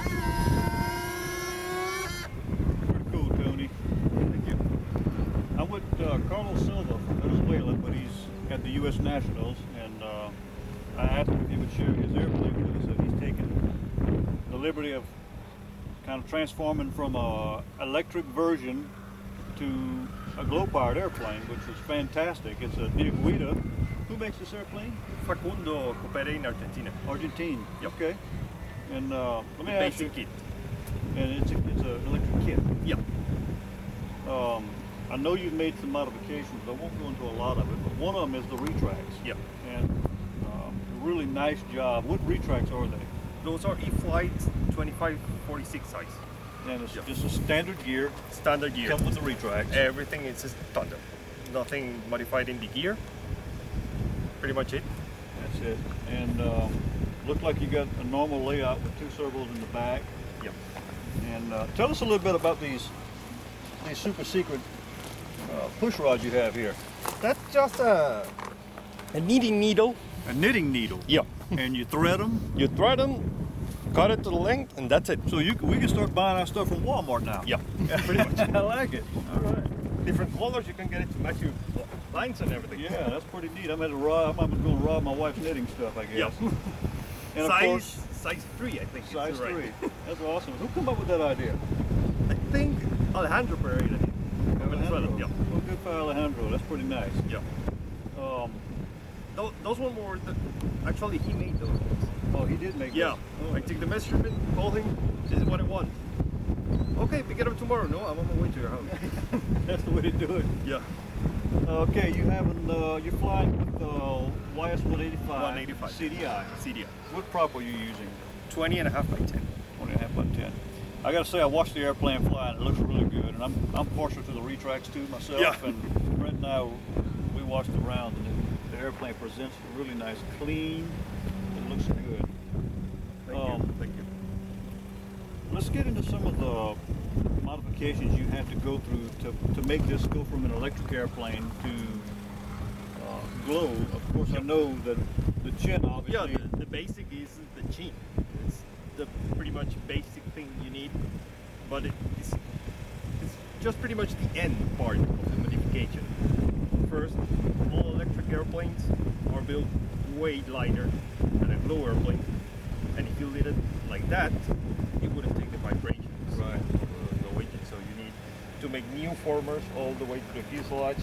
Pretty cool, Tuny. Thank you. I'm with Carlos Silva from Venezuela, but he's at the U.S. Nationals, and I asked him if he would share his airplane with us. So he's taken the liberty of kind of transforming from a electric version to a glow-powered airplane, which is fantastic. It's a Diaguita. Who makes this airplane? Facundo operated in Argentina. Argentine. Yep. Okay. And let me ask you. Basic kit. And it's an electric kit. Yeah. I know you've made some modifications. I won't go into a lot of it, but one of them is the retracts. Yeah. And a really nice job. What retracts are they? Those are E-Flight 2546 size. And it's Yep. just a standard gear. Standard gear. Come with the retracts. Everything is standard. Nothing modified in the gear. Pretty much it. That's it. And look like you got a normal layout with two servos in the back. Yep. And tell us a little bit about these super secret push rods you have here. That's just a knitting needle. A knitting needle. Yeah. And you thread them. You thread them, cut it to the length, and that's it. So we can start buying our stuff from Walmart now. Yeah. Pretty much. I like it. All right. Different colors, you can get it to match your lines and everything. Yeah, that's pretty neat. I'm going to rob my wife's knitting stuff, I guess. Yeah. And of course, size 3, I think. size it's right. 3. That's awesome. Who come up with that idea? I think Alejandro Pereira. Alejandro. Yeah. Well, good for Alejandro. That's pretty nice. Yeah. Um, Those one were actually he made those. oh, he did make Yeah. those. Oh. I took the measurement, called him. This is what I want. Okay, pick it up tomorrow. No, I'm on my way to your house. That's the way to do it. Yeah. Okay, you're flying with YS-185 185. CDI. CDI. What prop are you using? 20.5 by 10. 20.5 by 10. I gotta say, I watched the airplane fly and it looks really good. And I'm partial to the retracts too myself. Yeah. And Brent and I, we watched the round, and the airplane presents really nice, clean. It looks good. Thank you. Let's get into some of the modifications you had to go through to make this go from an electric airplane to glow. Of course, I know that the chin, obviously. Yeah, the basic is the chin. It's the pretty much basic thing you need, but it's just pretty much the end part of the modification. First, all electric airplanes are built way lighter than a glow airplane, and if you did it like that, it wouldn't take the vibrations. Right. The engine. So you need to make new formers all the way to the fuselage.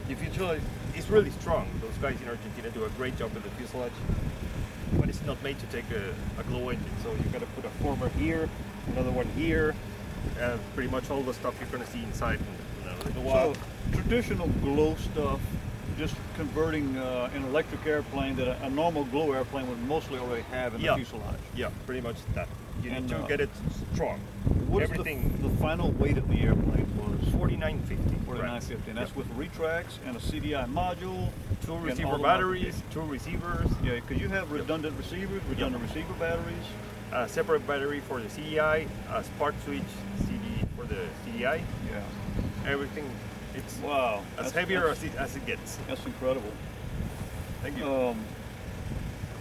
The fuselage is really strong. Those guys in Argentina do a great job with the fuselage, but it's not made to take a glow engine. So you got to put a former here, another one here, and pretty much all the stuff you're going to see inside. So traditional glow stuff, just converting an electric airplane that a normal glow airplane would mostly already have in the fuselage. Yeah, pretty much that. You And, need to get it strong. What is Everything. the final weight of the airplane was? 4950. 4950, and that's with retracts and a CDI module. Two and receiver all the batteries, 2 receivers, Yeah, because you have redundant receivers, redundant receiver batteries. a separate battery for the CDI, a spark switch CD for the CDI. Yeah. Everything, it's Wow. as heavier as it gets. That's incredible. Thank you.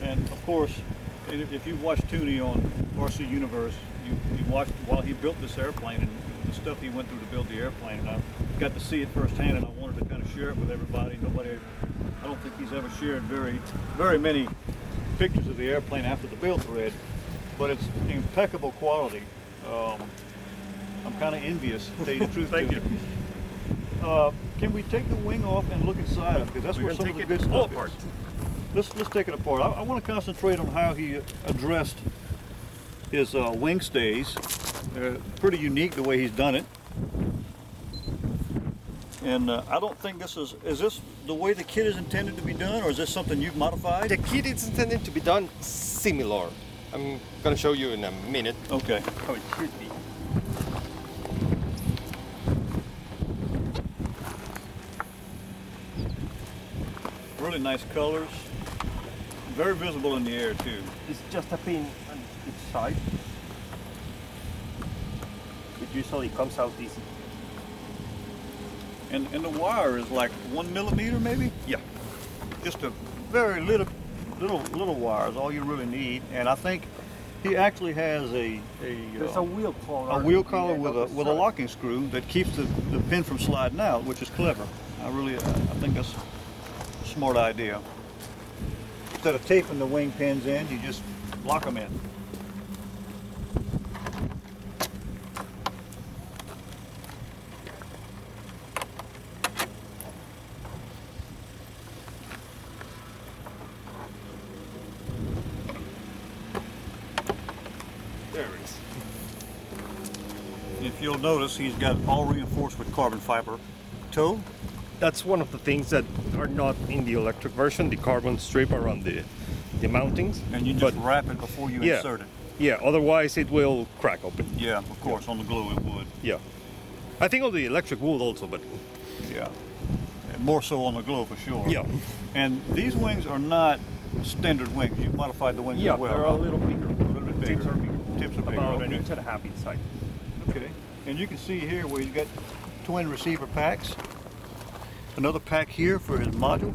And of course, if you've watched Tuny on RC Universe, you watched while he built this airplane and the stuff he went through to build the airplane, and I got to see it firsthand, and I wanted to kind of share it with everybody. I don't think he's ever shared very many pictures of the airplane after the build thread, but it's impeccable quality. I'm kind of envious, to tell you the truth. Thank you. Can we take the wing off and look inside it? Because that's where some of the good stuff apart. is. Let's take it apart. I want to concentrate on how he addressed his wing stays. They're pretty unique the way he's done it. And I don't think is this the way the kit is intended to be done, or is this something you've modified? The kit is intended to be done similar. I'm gonna show you in a minute. Okay. How it should be. Really nice colors. Very visible in the air too. It's just a pin on each side. It usually comes out easy. And the wire is like 1 millimeter maybe? Yeah. Just a very little wire is all you really need. And I think He actually has There's a wheel collar. a wheel collar at the end with of the a strut. locking screw that keeps the pin from sliding out, which is clever. I think that's a smart idea. Instead of taping the wing pins in, you just lock them in. There it is. If you'll notice, he's got all reinforced with carbon fiber toe. That's one of the things that are not in the electric version, the carbon strip around the mountings. And you just wrap it before you Yeah. insert it. Yeah, otherwise it will crack open. Yeah, of course, on the glue it would. Yeah. I think on the electric would also, but Yeah. And more so on the glue for sure. yeah. And these wings are not standard wings. You've modified the wings Yeah, as well. they're a little bigger. A little bit bigger. Tips are bigger. Tips are bigger. About okay. an inch and a half inside. Okay. And you can see here where he's got twin receiver packs. Another pack here for his module.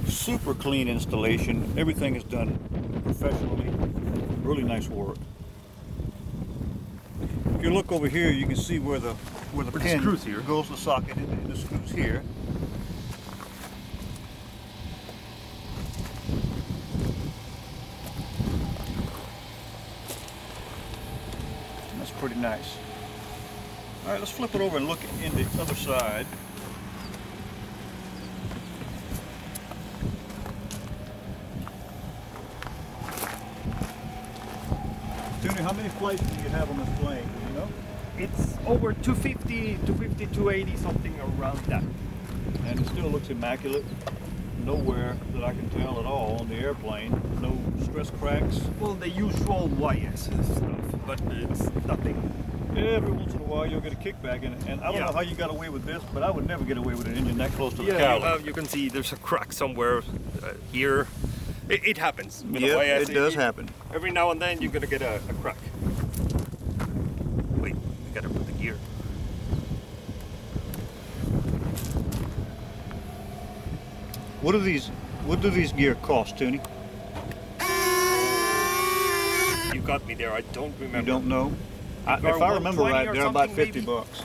Super clean installation. Everything is done professionally. Really nice work. If you look over here, you can see where the the pin screws here. goes to the socket and the screws here. That's pretty nice. All right, let's flip it over and look in the other side. Tuny, how many flights do you have on this plane? Do you know? It's over 250, 250, 280, something around that. And it still looks immaculate. Nowhere that I can tell at all on the airplane. No stress cracks. Well, the usual YS stuff, but it's nothing. Every once in a while you'll get a kickback in it. And I don't know how you got away with this, but I would never get away with an engine that close to the cowling. You can see there's a crack somewhere here. It happens. With Yeah, the YS. it does happen. Every now and then you're gonna get a crack. Wait, we gotta put the gear. What do these gear cost, Tuny? You got me there. I don't remember. You don't know? If They're I remember 120 right, or they're about something, 50 maybe? bucks.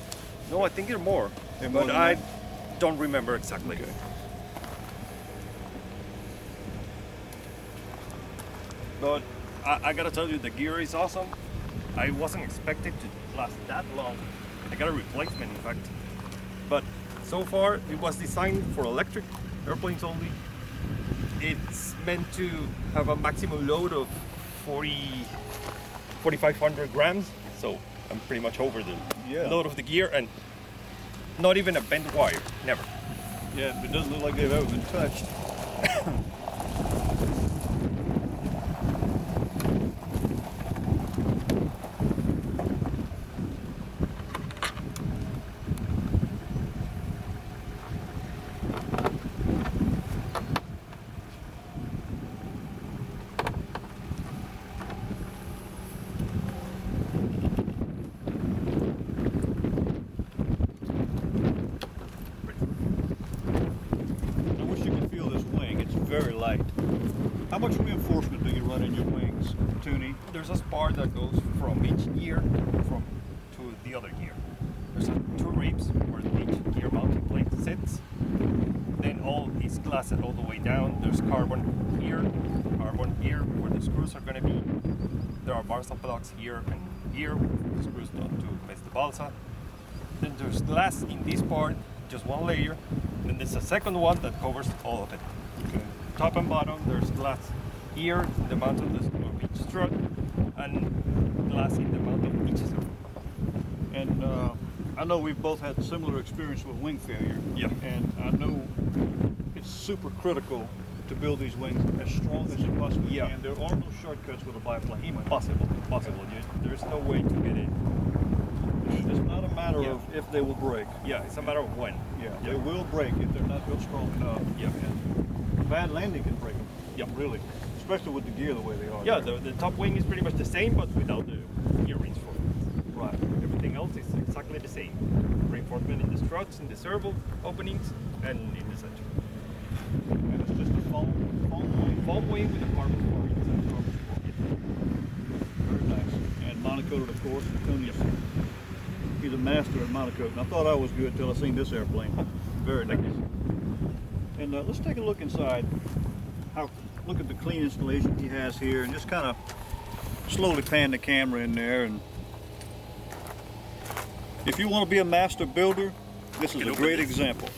No, I think they're more. They're more But than I that? don't remember exactly. Okay. But I gotta tell you, the gear is awesome. I wasn't expected to last that long. I got a replacement, in fact. But so far, it was designed for electric airplanes only. It's meant to have a maximum load of 4,500 grams. So I'm pretty much over the load of the gear, and not even a bent wire, never. Yeah, it doesn't look like they've ever been touched. Very light. How much reinforcement do you run in your wings, Tuny? There's a spar that goes from each gear to the other gear. There's two ribs where each gear mounting plate sits. Then all is glassed all the way down. There's carbon here where the screws are going to be. There are balsa blocks here and here, the screws not to mess the balsa. Then there's glass in this part, just one layer. Then there's a second one that covers all of it. Okay. Top and bottom, there's glass here in the mount of each strut, and glass in the mount of each strut. And I know we've both had similar experience with wing failure. Yeah. And I know it's super critical to build these wings as strong as you possibly can. There are no shortcuts with a biplane. Impossible. There's no way to get it. It's not a matter of if they will break. Yeah, it's a matter of when. Yeah, they will break if they're not built strong enough. Yeah. And bad landing can break them. Yeah. Really. Especially with the gear the way they are. Yeah, the top wing is pretty much the same, but without the gear reinforcement. Right. Everything else is exactly the same. Reinforcement in the struts, in the servo openings, and in the center. And it's just a foam wing. Foam wing with a carbon core inside. monocoated, of course. Tuny's, he's a master at monocoating. I thought I was good until I seen this airplane. Very nice. And let's take a look inside. Look at the clean installation he has here, and just kind of slowly pan the camera in there. And if you want to be a master builder, this is a great example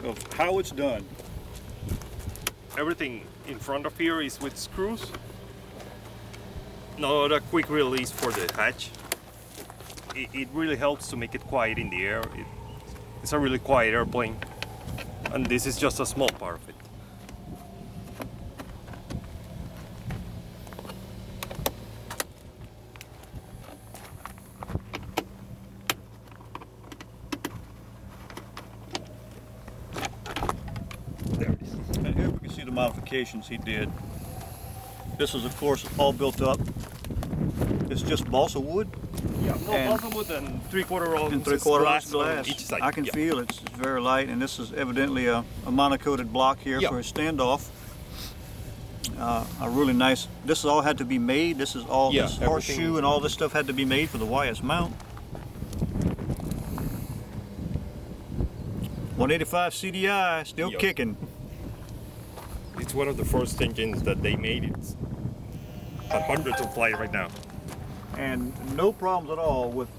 of how it's done. Everything in front of here is with screws. Not a quick release for the hatch. It really helps to make it quiet in the air. It's a really quiet airplane, and this is just a small part of it. There it is. And here we can see the modifications he did. This is, of course, all built up. It's just balsa wood. Yeah, no, balsa wood and 3/4 ounce and 3/4 ounce on glass. each side. I can Yeah. feel it's very light, and this is evidently a monocoated block here Yeah. for his standoff. A really nice. This all had to be made. This is all Yeah, this horseshoe everything- and all this stuff had to be made for the YS mount. 185 CDI, still Yep. kicking. It's one of the first engines that they made. It's at hundreds of flight right now. And no problems at all with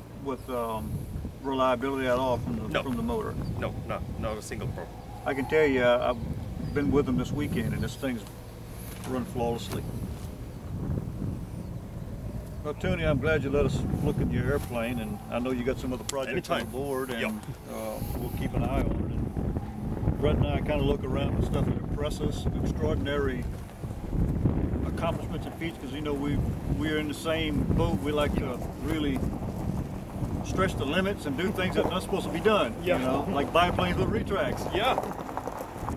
reliability at all No. from the motor. No, not a single problem. I can tell you, I've been with them this weekend, and this thing's run flawlessly. Well, Tuny, I'm glad you let us look at your airplane, and I know you got some other projects Anytime. on board, and Yep. we'll keep an eye on it. And Brett and I kind of look around the stuff that impresses, extraordinary accomplishments and feats, because you know we're in the same boat. We like to really stretch the limits and do things that are not supposed to be done. Yeah. You know, like biplanes with retracts. Yeah.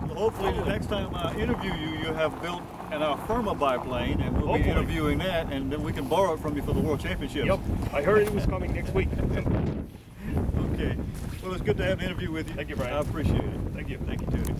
So hopefully the next time I interview you, you have built an Alferma biplane, and we'll be Hopefully. interviewing that, and then we can borrow it from you for the World Championships. Yep. I heard it was coming next week. Okay. Well, it's good to have an interview with you. Thank you, Bryan. I appreciate it. Thank you. Thank you, Tuny.